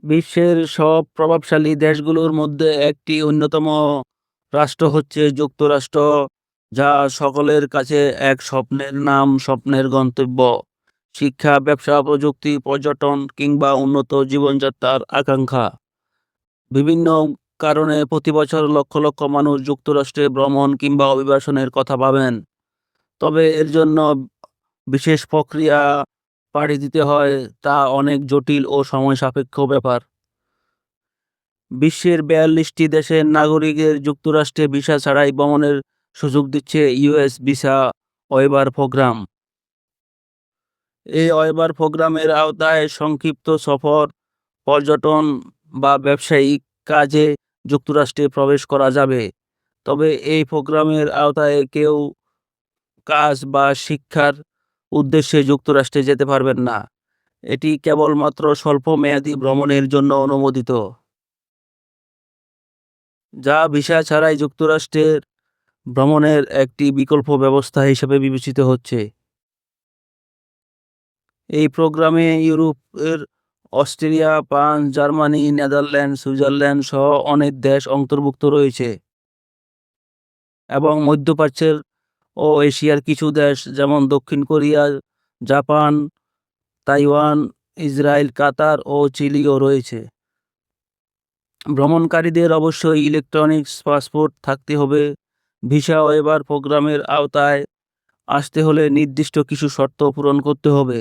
বিশ্বের সব প্রভাবশালী দেশগুলোর মধ্যে একটি অন্যতম রাষ্ট্র হচ্ছে যুক্তরাষ্ট্র, যা সকলের কাছে এক স্বপ্নের নাম, স্বপ্নের গন্তব্য। শিক্ষা, ব্যবসা, প্রযুক্তি, পর্যটন কিংবা উন্নত জীবনযাত্রার আকাঙ্ক্ষা। বিভিন্ন কারণে প্রতি বছর লক্ষ লক্ষ মানুষ যুক্তরাষ্ট্রে ভ্রমণ কিংবা অভিবাসনের কথা ভাবেন। তবে এর জন্য বিশেষ প্রক্রিয়া পাড়ি দিতে হয়, তা অনেক জটিল ও সময় সাপেক্ষ ব্যাপার। বিশ্বের ৪২টি দেশের নাগরিকদের যুক্তরাষ্ট্রে ভিসা ছাড়াই ভ্রমণের সুযোগ দিচ্ছে ইউএস ভিসা ওয়েভার প্রোগ্রাম। এই ওয়েভার প্রোগ্রামের আওতায় সংক্ষিপ্ত সফর, পর্যটন বা ব্যবসায়িক কাজে যুক্তরাষ্ট্রে প্রবেশ করা যাবে। তবে এই প্রোগ্রামের আওতায় কেউ কাজ বা শিক্ষার উদ্দেশ্যে যুক্তরাষ্ট্রে যেতে পারবেন না। এটি কেবলমাত্র স্বল্প মেয়াদী ভ্রমণের জন্য অনুমোদিত, যা ভিসা ছাড়াই যুক্তরাষ্ট্রের ভ্রমণের একটি বিকল্প ব্যবস্থা হিসেবে বিবেচিত হচ্ছে। এই প্রোগ্রামে ইউরোপের Australia, France, Germany, Netherland, Switzerland সহ অনেক দেশ অন্তর্ভুক্ত রয়েছে এবং মধ্যপ্রাচ্যের ও এশিয়ার কিছু দেশ যেমন দক্ষিণ কোরিয়া, জাপান, তাইওয়ান, ইসরায়েল, কাতার ও চিলিও রয়েছে। ভ্রমণকারীদের অবশ্যই ইলেকট্রনিক্স পাসপোর্ট থাকতে হবে। ভিসা ওয়েভার প্রোগ্রামের আওতায় আসতে হলে নির্দিষ্ট কিছু শর্ত পূরণ করতে হবে।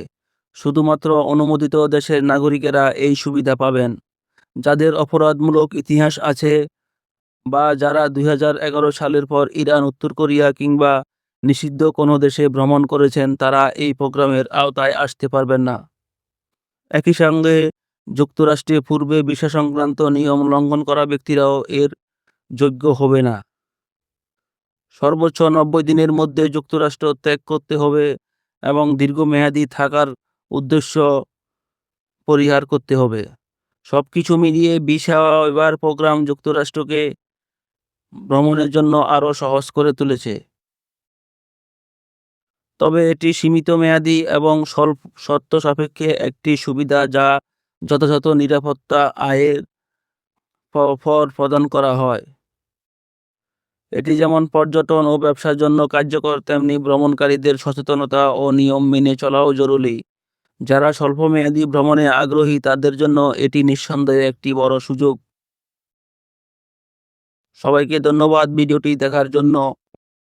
শুধুমাত্র অনুমোদিত দেশের নাগরিকেরা এই সুবিধা পাবেন। যাদের অপরাধমূলক ইতিহাস আছে বা যারা ২০১১ সালের পর ইরান, উত্তর কোরিয়া কিংবা নিষিদ্ধ কোনো দেশে ভ্রমণ করেছেন, তারা এই প্রোগ্রামের আওতায় আসতে পারবেন না। একই সঙ্গে যুক্তরাষ্ট্রে পূর্বে ভিসা সংক্রান্ত নিয়ম লঙ্ঘন করা ব্যক্তিরাও এর যোগ্য হবে না। সর্বোচ্চ ৯০ দিনের মধ্যে যুক্তরাষ্ট্র ত্যাগ করতে হবে এবং দীর্ঘমেয়াদী থাকার উদ্দেশ্য পরিহার করতে হবে। সবকিছু মিলিয়ে ভিসা ওয়েভার প্রোগ্রাম যুক্তরাষ্ট্রকে ভ্রমণের জন্য আরও সহজ করে তুলেছে। তবে এটি সীমিত মেয়াদী এবং স্বল্প শর্ত সাপেক্ষে একটি সুবিধা, যা যথাযথ নিরাপত্তা আয়ের পর প্রদান করা হয়। এটি যেমন পর্যটন ও ব্যবসার জন্য কার্যকর, তেমনি ভ্রমণকারীদের সচেতনতা ও নিয়ম মেনে চলাও জরুরি। যারা স্বল্পমেয়াদী ভ্রমণে আগ্রহী তাদের জন্য এটি নিঃসন্দেহে একটি বড় সুযোগ। সবাইকে ধন্যবাদ ভিডিওটি দেখার জন্য।